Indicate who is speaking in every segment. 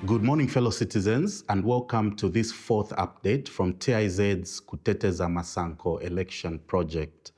Speaker 1: Good morning, fellow citizens, and welcome to this fourth update from TIZ's Kuteteza Masankho election project.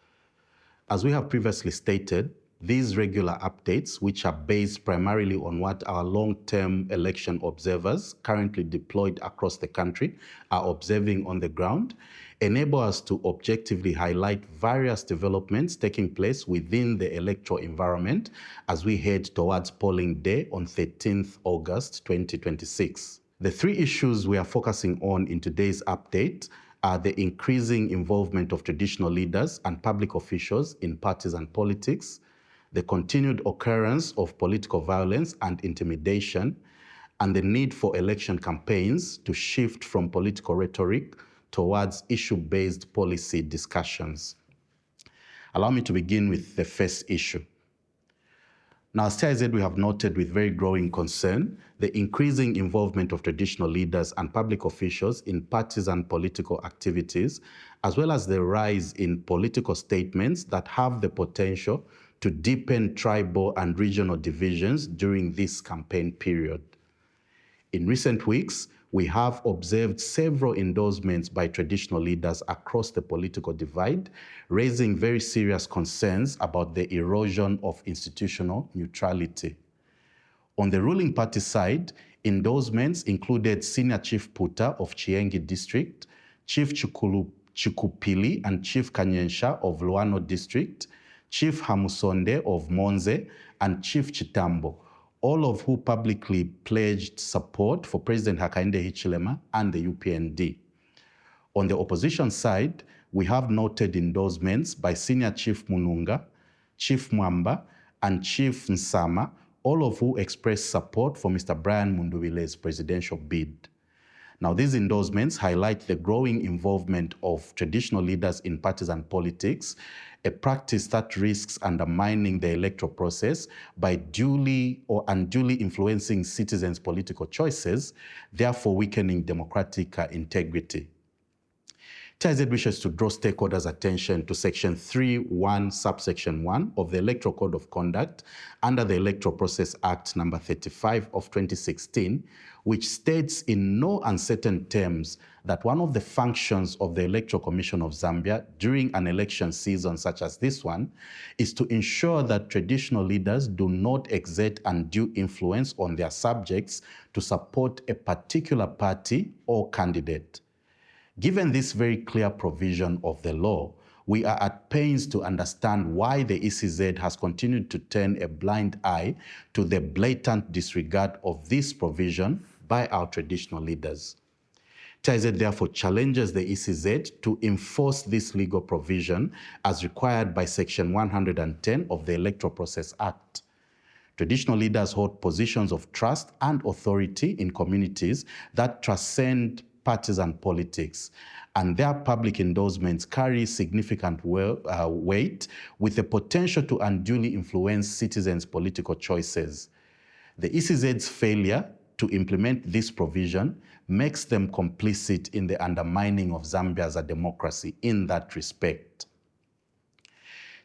Speaker 1: As we have previously stated, these regular updates, which are based primarily on what our long-term election observers currently deployed across the country are observing on the ground, enable us to objectively highlight various developments taking place within the electoral environment as we head towards polling day on 13th August 2026. The three issues we are focusing on in today's update are the increasing involvement of traditional leaders and public officials in partisan politics, the continued occurrence of political violence and intimidation, and the need for election campaigns to shift from political rhetoric towards issue-based policy discussions. Allow me to begin with the first issue. Now, as TIZ, we have noted with very growing concern the increasing involvement of traditional leaders and public officials in partisan political activities, as well as the rise in political statements that have the potential to deepen tribal and regional divisions during this campaign period. In recent weeks, we have observed several endorsements by traditional leaders across the political divide, raising very serious concerns about the erosion of institutional neutrality. On the ruling party side, endorsements included Senior Chief Puta of Chiengi District, Chief Chikupili and Chief Kanyensha of Luano District, Chief Hamusonde of Monze, and Chief Chitambo, all of who publicly pledged support for President Hakainde Hichilema and the UPND. On the opposition side, we have noted endorsements by Senior Chief Mununga, Chief Mwamba, and Chief Nsama, all of who expressed support for Mr. Brian Munduwile's presidential bid. Now, these endorsements highlight the growing involvement of traditional leaders in partisan politics, a practice that risks undermining the electoral process by duly or unduly influencing citizens' political choices, therefore weakening democratic integrity. TIZ wishes to draw stakeholders' attention to Section 3(1) subsection 1 of the Electoral Code of Conduct under the Electoral Process Act number 35 of 2016, which states in no uncertain terms that one of the functions of the Electoral Commission of Zambia during an election season such as this one is to ensure that traditional leaders do not exert undue influence on their subjects to support a particular party or candidate. Given this very clear provision of the law, we are at pains to understand why the ECZ has continued to turn a blind eye to the blatant disregard of this provision by our traditional leaders. TIZ therefore challenges the ECZ to enforce this legal provision as required by Section 110 of the Electoral Process Act. Traditional leaders hold positions of trust and authority in communities that transcend partisan politics, and their public endorsements carry significant weight with the potential to unduly influence citizens' political choices. The ECZ's failure to implement this provision makes them complicit in the undermining of Zambia's democracy in that respect.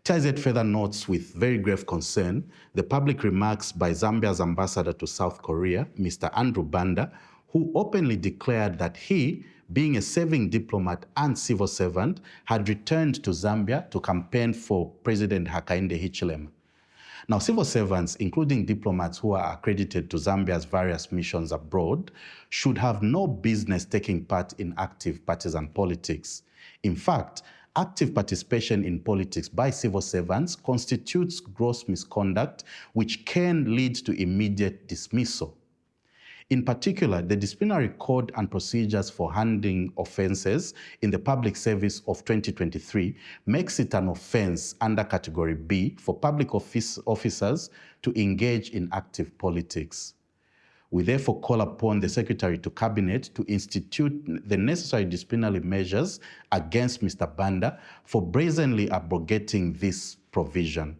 Speaker 1: TIZ further notes with very grave concern the public remarks by Zambia's ambassador to South Korea, Mr. Andrew Banda, who openly declared that he, being a serving diplomat and civil servant, had returned to Zambia to campaign for President Hakainde Hichilema. Now, civil servants, including diplomats who are accredited to Zambia's various missions abroad, should have no business taking part in active partisan politics. In fact, active participation in politics by civil servants constitutes gross misconduct which can lead to immediate dismissal. In particular, the Disciplinary Code and Procedures for Handling Offences in the Public Service of 2023 makes it an offence under Category B for public officers to engage in active politics. We therefore call upon the Secretary to Cabinet to institute the necessary disciplinary measures against Mr. Banda for brazenly abrogating this provision.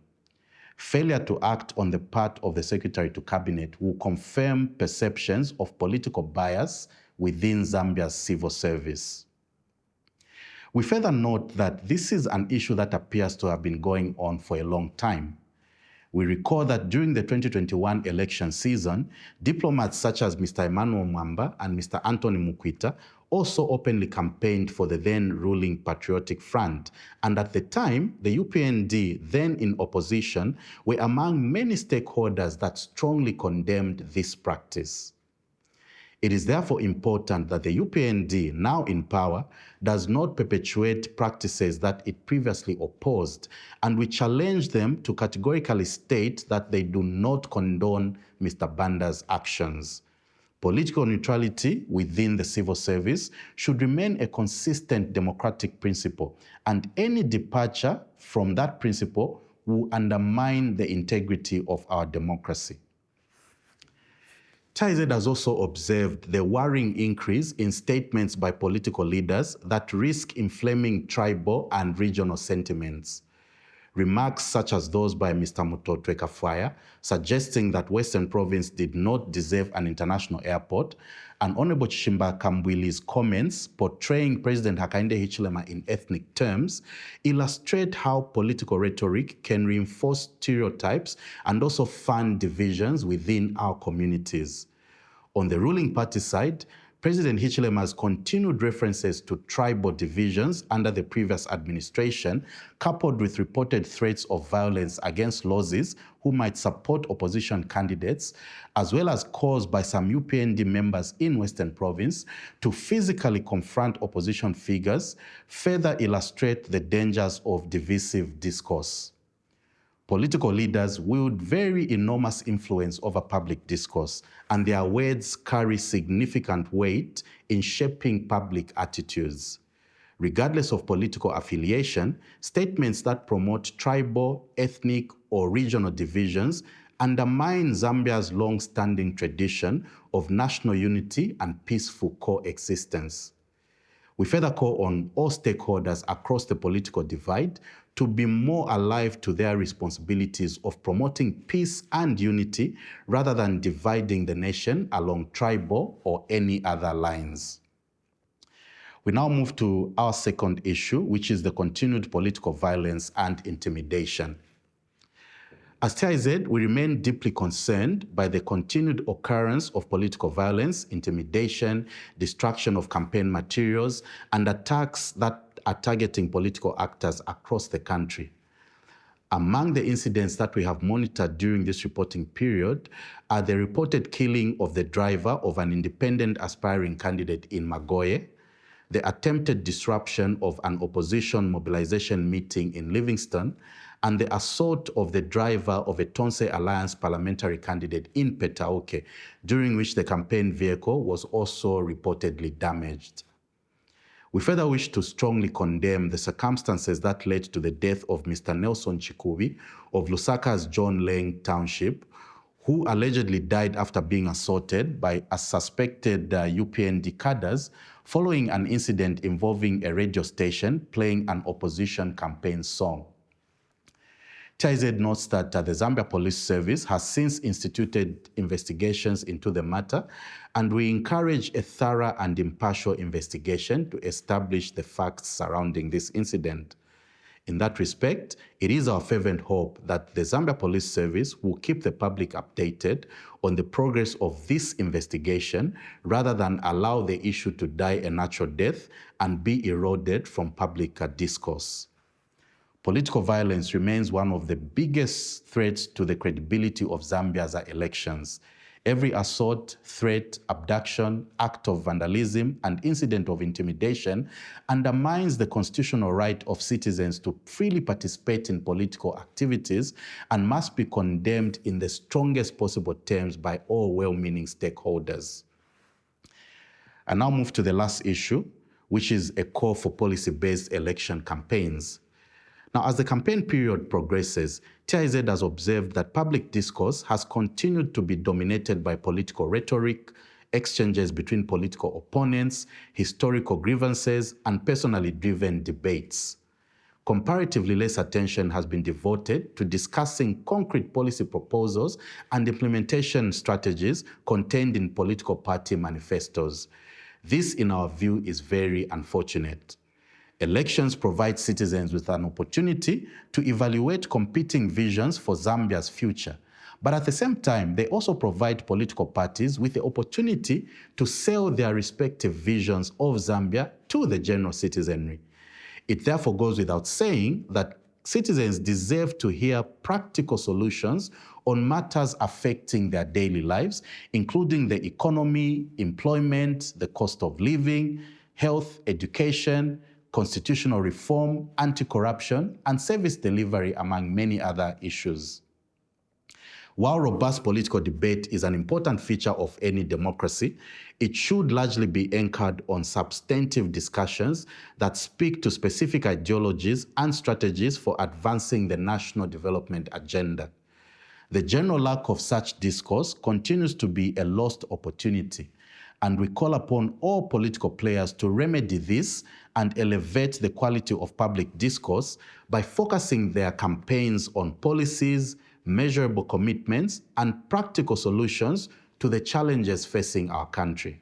Speaker 1: Failure to act on the part of the Secretary to Cabinet will confirm perceptions of political bias within Zambia's civil service. We further note that this is an issue that appears to have been going on for a long time. We recall that during the 2021 election season, diplomats such as Mr. Emmanuel Mwamba and Mr. Anthony Mukwita also openly campaigned for the then ruling Patriotic Front, and at the time, the UPND, then in opposition, were among many stakeholders that strongly condemned this practice. It is therefore important that the UPND, now in power, does not perpetuate practices that it previously opposed, and we challenge them to categorically state that they do not condone Mr. Banda's actions. Political neutrality within the civil service should remain a consistent democratic principle, and any departure from that principle will undermine the integrity of our democracy. TIZ has also observed the worrying increase in statements by political leaders that risk inflaming tribal and regional sentiments. Remarks such as those by Mr. Mutotwe Kafwaya, suggesting that Western Province did not deserve an international airport, and Honorable Chishimba Kambwili's comments portraying President Hakainde Hichilema in ethnic terms illustrate how political rhetoric can reinforce stereotypes and also fund divisions within our communities. On the ruling party side, President Hichilema's continued references to tribal divisions under the previous administration, coupled with reported threats of violence against Lozis who might support opposition candidates, as well as calls by some UPND members in Western Province to physically confront opposition figures, further illustrate the dangers of divisive discourse. Political leaders wield very enormous influence over public discourse, and their words carry significant weight in shaping public attitudes. Regardless of political affiliation, statements that promote tribal, ethnic, or regional divisions undermine Zambia's long-standing tradition of national unity and peaceful coexistence. We further call on all stakeholders across the political divide to be more alive to their responsibilities of promoting peace and unity rather than dividing the nation along tribal or any other lines. We now move to our second issue, which is the continued political violence and intimidation. As TIZ, we remain deeply concerned by the continued occurrence of political violence, intimidation, destruction of campaign materials, and attacks that are targeting political actors across the country. Among the incidents that we have monitored during this reporting period are the reported killing of the driver of an independent aspiring candidate in Magoye, the attempted disruption of an opposition mobilization meeting in Livingston, and the assault of the driver of a Tonse Alliance parliamentary candidate in Petauke, during which the campaign vehicle was also reportedly damaged. We further wish to strongly condemn the circumstances that led to the death of Mr. Nelson Chikubi of Lusaka's John Leng Township, who allegedly died after being assaulted by a suspected UPND cadres following an incident involving a radio station playing an opposition campaign song. TIZ notes that the Zambia Police Service has since instituted investigations into the matter, and we encourage a thorough and impartial investigation to establish the facts surrounding this incident. In that respect, it is our fervent hope that the Zambia Police Service will keep the public updated on the progress of this investigation rather than allow the issue to die a natural death and be eroded from public discourse. Political violence remains one of the biggest threats to the credibility of Zambia's elections. Every assault, threat, abduction, act of vandalism, and incident of intimidation undermines the constitutional right of citizens to freely participate in political activities and must be condemned in the strongest possible terms by all well-meaning stakeholders. I now move to the last issue, which is a call for policy-based election campaigns. Now, as the campaign period progresses, TIZ has observed that public discourse has continued to be dominated by political rhetoric, exchanges between political opponents, historical grievances, and personally driven debates. Comparatively less attention has been devoted to discussing concrete policy proposals and implementation strategies contained in political party manifestos. This, in our view, is very unfortunate. Elections provide citizens with an opportunity to evaluate competing visions for Zambia's future. But at the same time, they also provide political parties with the opportunity to sell their respective visions of Zambia to the general citizenry. It therefore goes without saying that citizens deserve to hear practical solutions on matters affecting their daily lives, including the economy, employment, the cost of living, health, education, constitutional reform, anti-corruption, and service delivery, among many other issues. While robust political debate is an important feature of any democracy, it should largely be anchored on substantive discussions that speak to specific ideologies and strategies for advancing the national development agenda. The general lack of such discourse continues to be a lost opportunity, and we call upon all political players to remedy this and elevate the quality of public discourse by focusing their campaigns on policies, measurable commitments, and practical solutions to the challenges facing our country.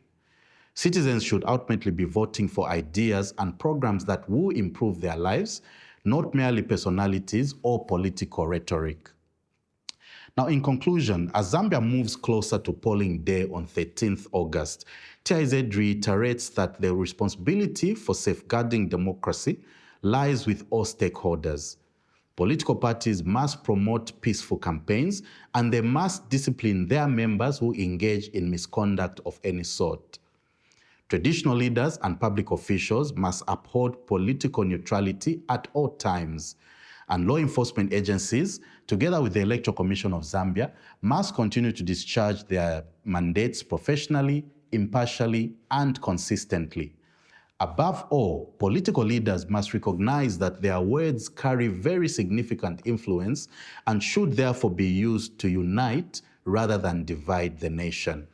Speaker 1: Citizens should ultimately be voting for ideas and programs that will improve their lives, not merely personalities or political rhetoric. Now, in conclusion, as Zambia moves closer to polling day on 13th August, TIZ reiterates that the responsibility for safeguarding democracy lies with all stakeholders. Political parties must promote peaceful campaigns, and they must discipline their members who engage in misconduct of any sort. Traditional leaders and public officials must uphold political neutrality at all times, and law enforcement agencies, together with the Electoral Commission of Zambia, must continue to discharge their mandates professionally, impartially, and consistently. Above all, political leaders must recognize that their words carry very significant influence and should therefore be used to unite rather than divide the nation.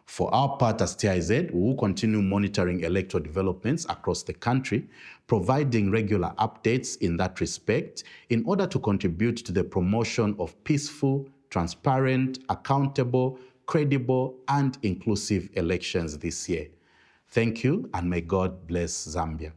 Speaker 1: For our part as TIZ, we will continue monitoring electoral developments across the country, providing regular updates in that respect in order to contribute to the promotion of peaceful, transparent, accountable, credible, and inclusive elections this year. Thank you, and may God bless Zambia.